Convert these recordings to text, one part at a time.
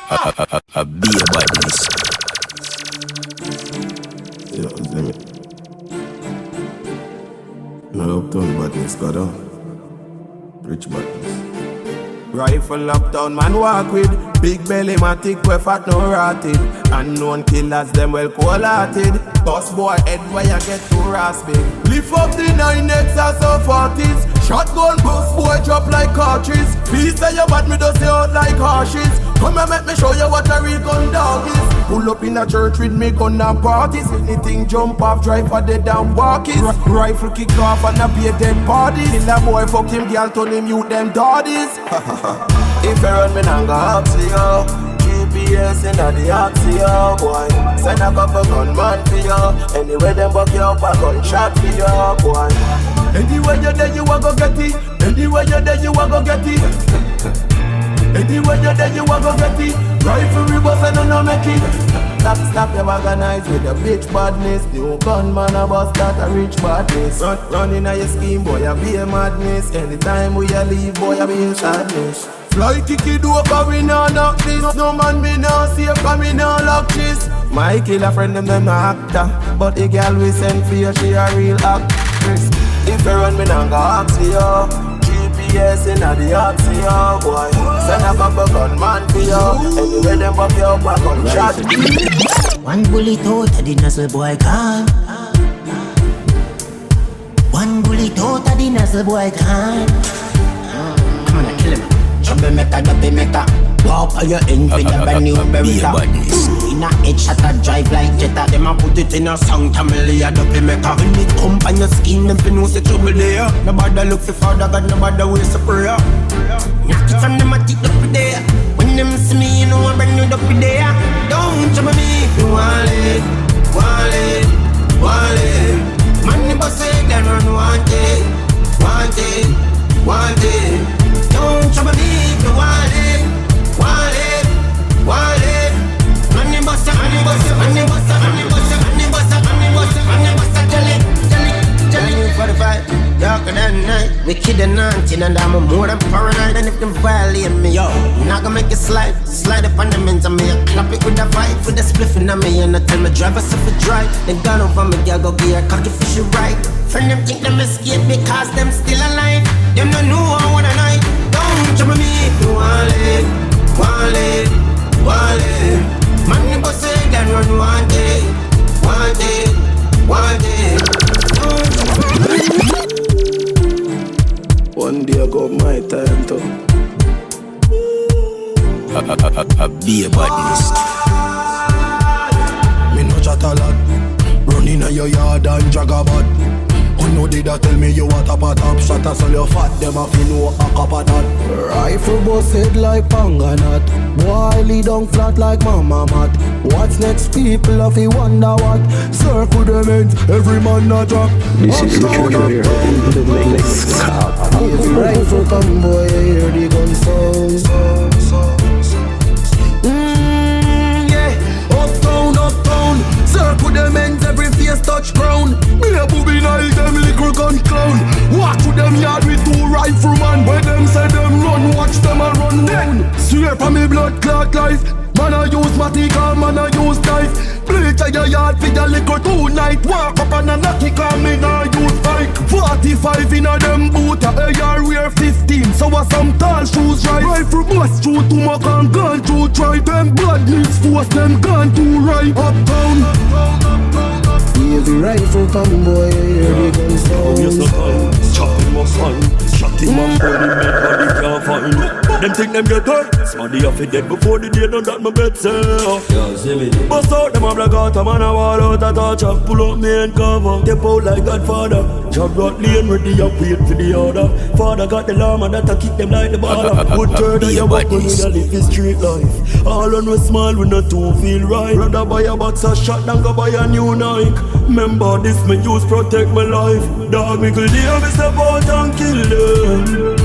Be a badness. Yo, ZIMI. No uptown badness, got on. Rich badness. Rifle uptown man walk with big belly matic we fat no rotted. Unknown killers them well cold-hearted. Boss boy head where you get too raspy. Lift up the 9X or so 40s. Shotgun boss boy drop like cartridge. Please say you bad me just say out like harshes. Come and make me show you what a real gun dog is. Pull up in a church with me gun and parties. Anything jump off, drive for the damn walkies. Rifle kick off and a be a dead parties. Kill a boy, fuck him, girl, turn him mute them daddies. If you run me now go up to you. GPS in the axio, boy. Send a couple gunman for you. Anyway them buck you up a gunshot for you, boy. Anywhere you there you a go get it. Anywhere you there you a go get it. Anywhere you there you a go get it. Rifle rebus and no make it. Stop your organize with the bitch badness. New gunman a bust that a rich badness. Running on your scheme, boy, I be a madness. Anytime we a leave, boy, I be a sadness. Fly ticket over, we no knock this. No man me no safe, cause me no lock this. My killer friend them no actor, but the girl we send for you, she a real actress. If you run me now go ask you, GPS in the axio, boy. Send a couple gunman for you. Anyway them buck you up a gunshot. One bullet out of the nozzle boy gone. One bullet out of the nozzle boy gone. Come on, I kill him. Trouble maker, duppy maker. Walk on your end with a brand new Beretta. In a headshot a drive like Jetta. Them a put it in a song, Tamale a duppy maker. When it come on your skin, them fi know say trouble there. Nobody look for father God, nobody waste a prayer. Knock it from them a tick duppy there. When them see me, you know a brand new duppy there. Don't trouble me if you want it, want it, want it. Man, the boss say they run wanted, wanted, wanted. Don't trouble me if you want it, want it, want it. Man, the boss, man, the boss, man, the boss, man, the boss, man, the boss, man, the boss, man, the boss, jelly, jelly, jelly. 45, darker than night. Wicked and naughty, and I'm more than paranoid. And if them violate me, yo, I'm not gonna make it slide up on the men's and me. I clap it with a vibe, with a spliff in me. And I tell my driver if it dry. Then gone over me, girl, go get a cocky fish right. Friend them think them escape because them still alive. Them don't know how one night. Don't trouble me if you want it, want it, want it. Man, the boss say they run wanted, wanted, wanted. One day ago my time to Be a badness. me no chat a lot. Run in a your yard and drag a bad. No did I tell me you want a top shot. I saw you fat, them a fi know a cup of that. Rifle bust head like panganat. Boy lead down flat like mama mat. What's next people if you wonder what? Circle them ends, every man a drop. This is the trigger in the mix. If rifle come boy, you hear the gun sound. Uptown, circle them ends, every face touch ground. Me a booby night, them little gun clown. Watch with them yard with two rifleman. When them say them run, watch them a run down. Swear for me blood clot life. Man a use matic and man a use knife. Bleach a your yard for the liquor tonight. Walk up and a knock it and me nah use bike. 45 in a them boot, a AR wear 15. So a some tall shoes right. Rifle bust through to muck and gun to try. Them badness force them gun to right. Uptown, every rifle come boy, every gun sound. Chop him up fine, shot him up body, make body can't find. Them think them get hurt, somebody off it dead before the day done that my bed say. Yo, ZIMI. Bust out them a black out, a man a wall out a touch up. Pull up me and cover, step out like Godfather. Job got lane ready and wait for the order. Father got the llama that a kick them like the baller. Good turn and your buckle with a live street life. All on we smile, we not too feel right. Rather buy a box of shot than go buy a new Nike. Remember this me use protect my life. Dog me could deal me step out and kill them.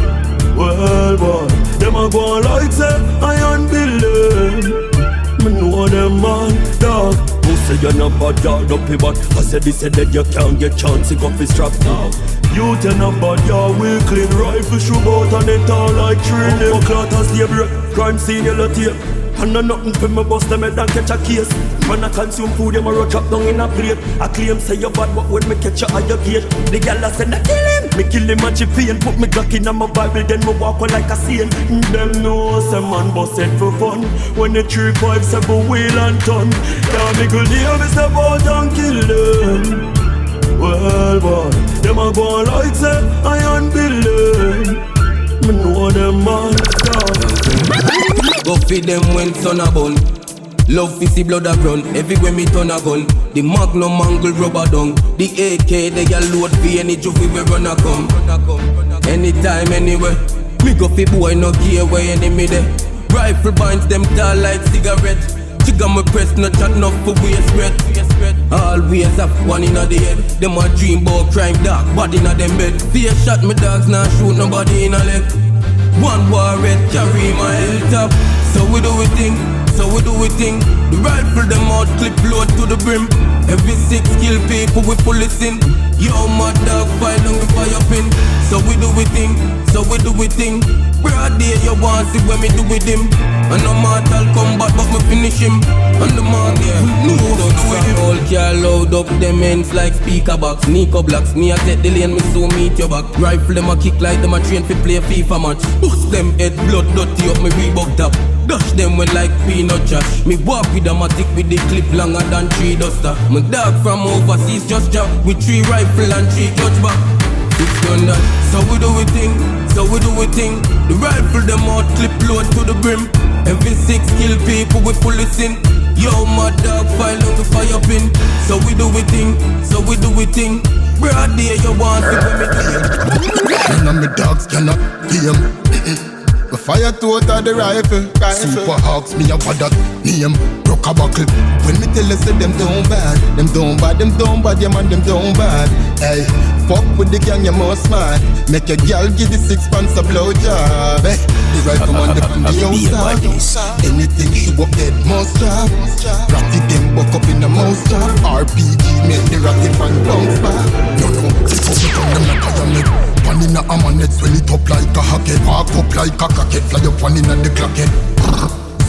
Well boy, them a go on like say I unbuild them. Me know them man, dog. Who say you're not bad, dog, duppy but I said this said that you can't get chance, you got fi strap now. You tell no bad, you're weak, clean rifle shoot out and it all like tree. Clot and stay break, crime scene yellow tape. And no nothing for me bust them head and catch a case. When I consume food, them a roll drop down in a plate. I claim say you bad, but when me catch you at your gate, the gal a say na kill him. Me kill him and she pain. Put me Glock in my Bible, then me walk on like a saint. Them know some man bust it for fun. When the 357 wheel and ton, can't be good here, me step out and kill them. Well, boy, them a go like say I unbuild them. Me know them man down. Go feed them when sun a bun. Love fi see blood a run. Everywhere me turn a gun. The Magnum angle rubber down. The AK they a load fi any juvie we run a come. Anytime, anywhere. Me go fi boy no care where enemy there. Rifle binds them tall like cigarette. Trigger me press no chat enough for waist spread. Always have one inna the head. Them a dream about crime dark body inna them bed. Fear shot me dogs now shoot nobody in a leg. One war red carry my hilltop. So we do we thing, so we do we thing. The rifle them out clip load to the brim. Every 6 kill people we pull it in. Yo my dog fight on the fire pin. So we do we thing, so we do we thing. Broad day you want see when me do with him. And no mortal combat but me finish him. And the man yeah, no do with him. All car load up them ends like speaker box. Nico blocks, me a take the lane, me so meet your back. Rifle them a kick like them a train fi play FIFA match. Bust them head blood dirty up me Reebok top. Dash them when like peanut trash. Me walk with a matic with the clip longer than 3 duster. My dog from overseas just jump with 3 rifle and 3 clutch back. It's done that. So we do we thing, so we do we thing. The rifle them out clip load to the brim. Every 6 kill people we pull it in. Yo my dog file on the fire pin. So we do we thing, so we do we thing. Broad day you want to when me do it. None of me dogs cannot game. The fire throat of the rifle. Super Hawks, me a what that name. Broke a buckle. When me tell you say them down bad. Them down bad, them down bad, yeah man, them down bad. Hey, fuck with the gang, you most mad. Make a girl give the 6 pants a blowjob. Hey, the rifle man, the outside. Anything shoot up dead, most job. Ratty them buck up in the mouse job. RPG make the ratty fan bounce back. No, this fuck it on them like I am it. One in a man, it's swell it up like a hacket. Walk up like a cocket, fly up one in a the clocket.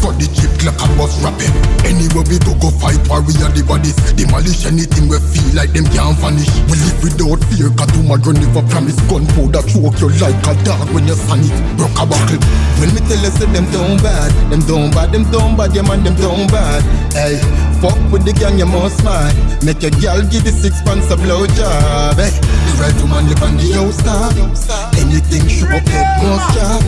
So the chip like a bus rapid. Anywhere we go fight war we are the bodies. Demolish anything we feel like them can't vanish. We live without fear, cause tomorrow never promise. Gunpowder choke you like a dog when you sun it. Broke a buckle. When me tell you say them down bad. Them down bad, them down bad, yeah man, them down bad. Hey, fuck with the gang, you most mad. Make a girl give the 6 pants a blowjob. Hey, the right woman live on the outside. Anything show up head most job.